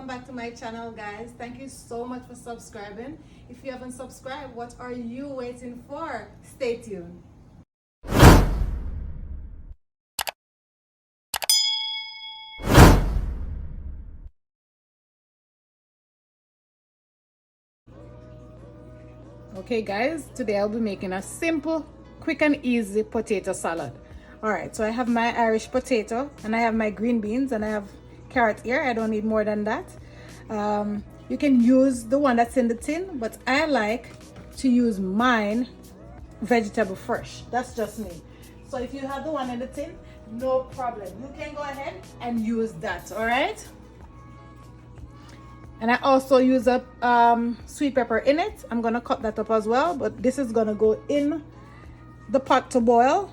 welcome back to my channel, guys. Thank you so much for subscribing. If you haven't subscribed, what are you waiting for? Stay tuned. Okay guys, today I'll be making a simple, quick and easy potato salad. Alright, so I have my Irish potato and I have my green beans and I have carrot here. I don't need more than that. You can use the one that's in the tin, but I like to use mine vegetable fresh. That's just me. So if you have the one in the tin, no problem. You can go ahead and use that, alright? And I also use up sweet pepper in it. I'm gonna cut that up as well, but this is gonna go in the pot to boil.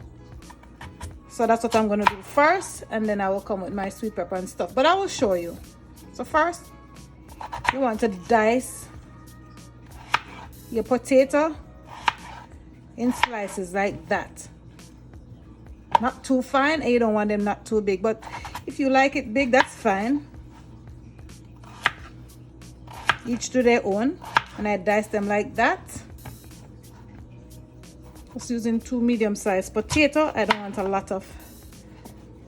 So that's what I'm gonna do first, and then I will come with my sweet pepper and stuff, but I will show you. So first, you want to dice your potato in slices like that. Not too fine, and you don't want them not too big, but if you like it big, that's fine. Each to their own, and I dice them like that. Just using 2 medium-sized potato. I don't want a lot of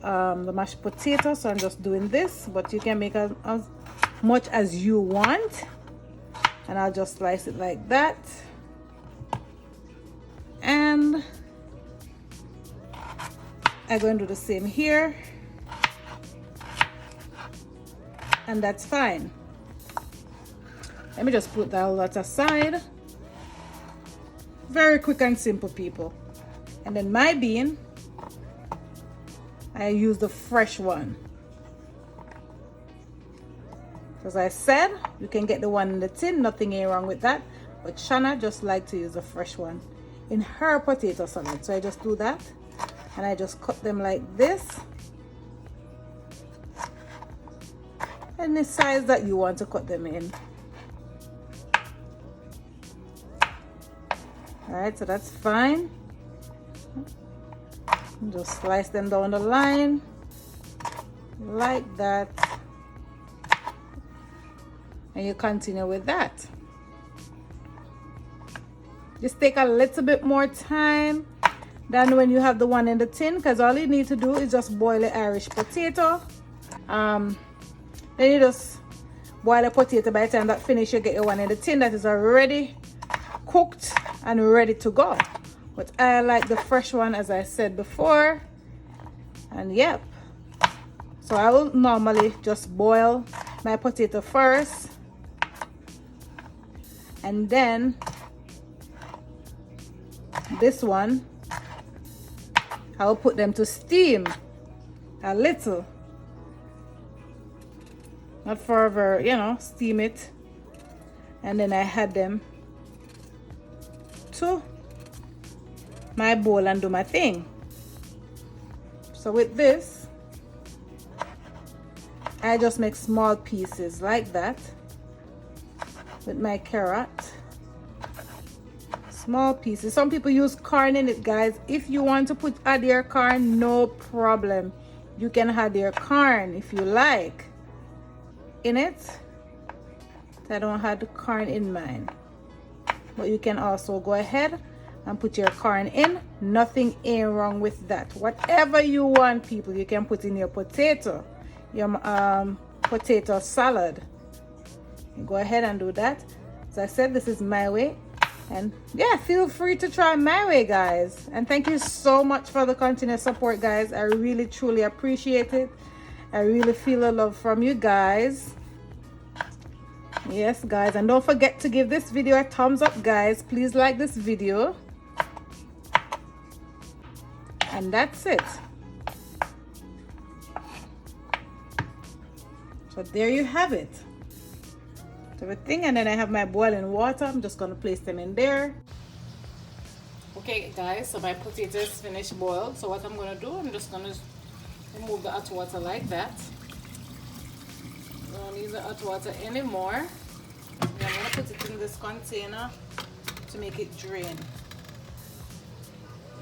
the mashed potato, so I'm just doing this, but you can make as much as you want, and I'll just slice it like that. And I'm going to do the same here, and that's fine. Let me just put that all that aside. Very quick and simple, people. And then my bean, I use the fresh one. As I said, you can get the one in the tin, nothing ain't wrong with that. But Shanna just like to use the fresh one in her potato salad. So I just do that, and I just cut them like this. And the size that you want to cut them in. Alright, so that's fine. Just slice them down the line like that, and you continue with that. Just take a little bit more time than when you have the one in the tin, because all you need to do is just boil the Irish potato. Then you just boil the potato. By the time that finish, you get your one in the tin that is already cooked and ready to go. But I like the fresh one, as I said before. And yep, so I will normally just boil my potato first, and then this one I will put them to steam a little, not forever, you know, steam it, and then I had them to my bowl and do my thing. So with this, I just make small pieces like that with my carrot. Small pieces. Some people use corn in it, guys. If you want to add your corn, no problem. You can add your corn if you like in it. I don't have the corn in mine, but you can also go ahead and put your corn in. Nothing ain't wrong with that. Whatever you want, people, you can put in your potato, your potato salad. You go ahead and do that. As I said, this is my way, and yeah, feel free to try my way, guys. And thank you so much for the continuous support, guys. I really truly appreciate it. I really feel the love from you guys. Yes, guys, and don't forget to give this video a thumbs up, guys. Please like this video. And that's it. So there you have it. Everything, and then I have my boiling water. I'm just gonna place them in there. Okay, guys, so my potato is finished boiled. So what I'm gonna do, I'm just gonna remove the hot water like that. I don't need the hot water anymore. And I'm gonna put it in this container to make it drain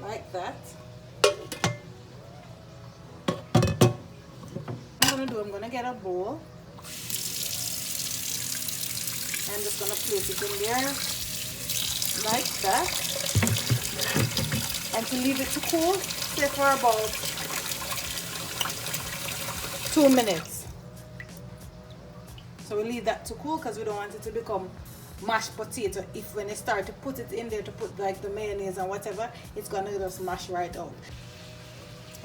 like that. I'm gonna get a bowl, I'm just gonna place it in there like that, and to leave it to cool, say for about 2 minutes. So we leave that to cool because we don't want it to become mashed potato. If when they start to put it in there to put like the mayonnaise and whatever, it's gonna just mash right out.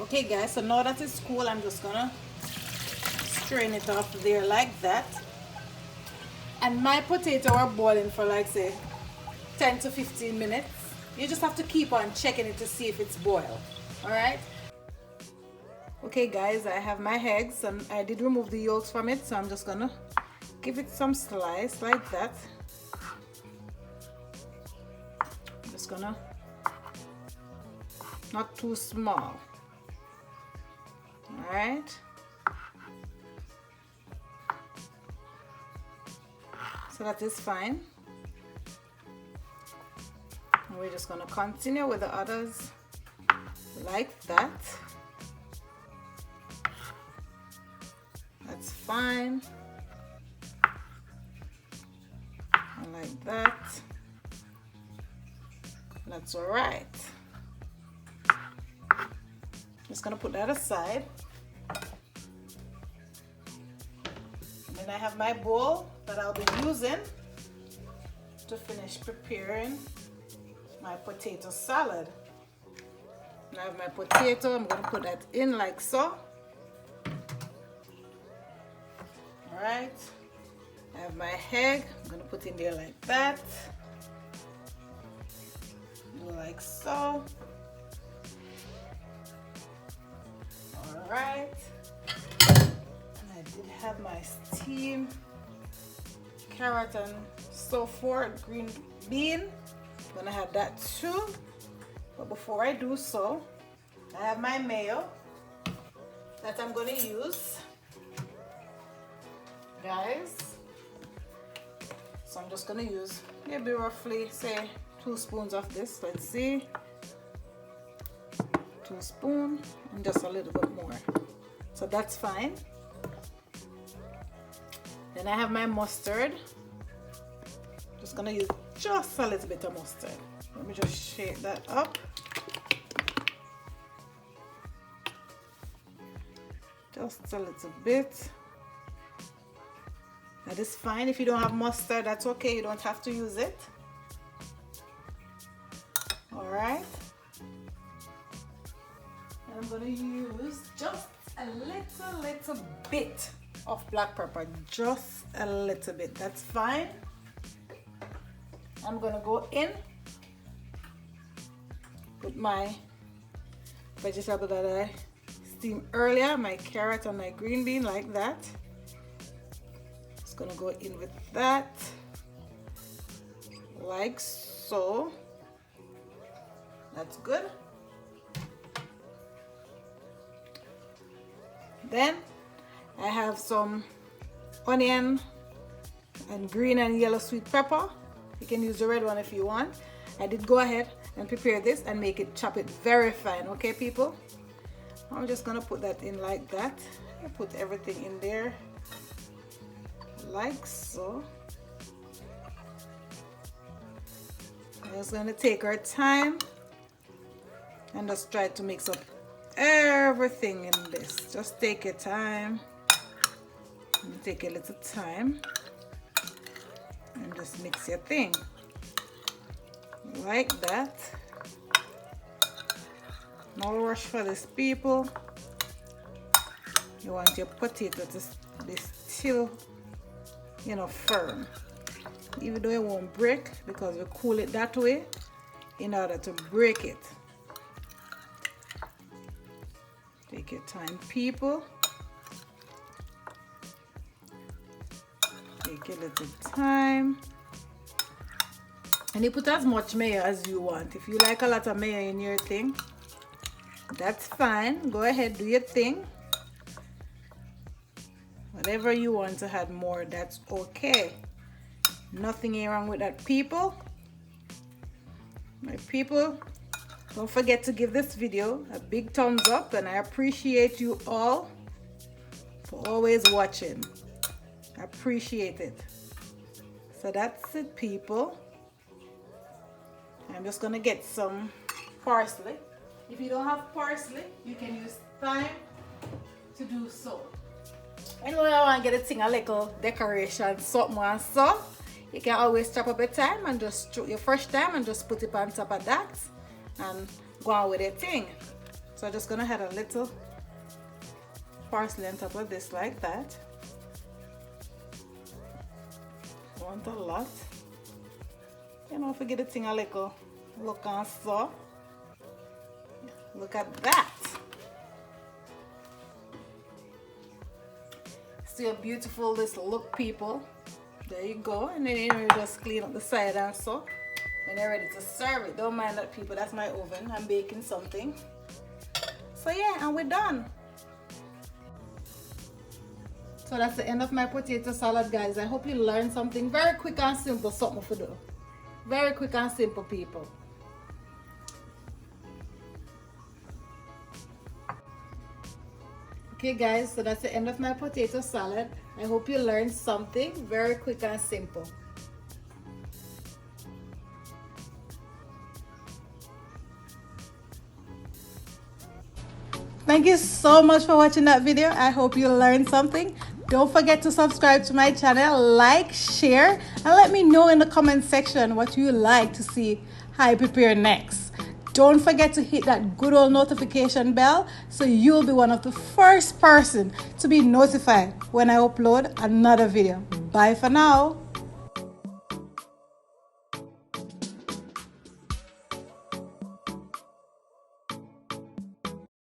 Okay guys, so now that it's cool, I'm just gonna strain it off there like that. And my potato are boiling for like say 10 to 15 minutes. You just have to keep on checking it to see if it's boiled. Alright? Okay guys, I have my eggs and I did remove the yolks from it, so I'm just gonna give it some slice like that. I'm just gonna, not too small. Alright? So that is fine. And we're just gonna continue with the others like that. That's fine. And like that. That's all right. Just gonna put that aside. And then I have my bowl that I'll be using to finish preparing my potato salad. I have my potato. I'm gonna put that in like so. All right. I have my egg. I'm gonna put in there like that. Do like so. All right. And I did have my steamed carrot and so forth, green bean. I'm gonna have that too. But before I do so, I have my mayo that I'm gonna use, guys. So I'm just gonna use maybe roughly say 2 spoons of this. Let's see, 2 spoons and just a little bit more. So that's fine. Then I have my mustard. Just gonna use just a little bit of mustard. Let me just shake that up. Just a little bit. That is fine. If you don't have mustard, that's okay. You don't have to use it. All right. And I'm gonna use just a little bit of black pepper. Just a little bit. That's fine. I'm gonna go in with my vegetable that I steamed earlier, my carrot and my green bean like that. Just gonna go in with that like so. That's good. Then I have some onion and green and yellow sweet pepper. You can use the red one if you want. I did go ahead and prepare this and make it, chop it very fine, okay people? I'm just gonna put that in like that. I put everything in there like so. I'm just gonna take our time and just try to mix up everything in this. Just take your time and take a little time and just mix your thing like that. No rush for this, people. You want your potato to be still, you know, firm, even though it won't break, because we cool it that way in order to break it. Take your time, people. Take a little time. And you put as much mayo as you want. If you like a lot of mayo in your thing, that's fine. Go ahead, do your thing. Whatever you want to add more, that's okay. Nothing ain't wrong with that, people. My people, don't forget to give this video a big thumbs up, and I appreciate you all for always watching. I appreciate it. So that's it, people. I'm just gonna get some parsley. If you don't have parsley, you can use thyme to do so. Anyway, I want to get a thing a little decoration, something and so. You can always chop up a thyme and just your fresh thyme and just put it on top of that and go on with a thing. So I'm just gonna add a little parsley on top of this like that. I want a lot. You know, forget the thing a little look and so. Look at that. See a beautiful this look, people. There you go. And then you just clean up the side and so. And you're ready to serve it. Don't mind that, people. That's my oven. I'm baking something. So yeah, and we're done. So that's the end of my potato salad, guys. I hope you learned something very quick and simple, something for do. Very quick and simple, people. Okay guys, so that's the end of my potato salad. I hope you learned something very quick and simple. Thank you so much for watching that video. I hope you learned something. Don't forget to subscribe to my channel, like, share, and let me know in the comment section what you like to see how I prepare next. Don't forget to hit that good old notification bell so you'll be one of the first person to be notified when I upload another video. Bye for now.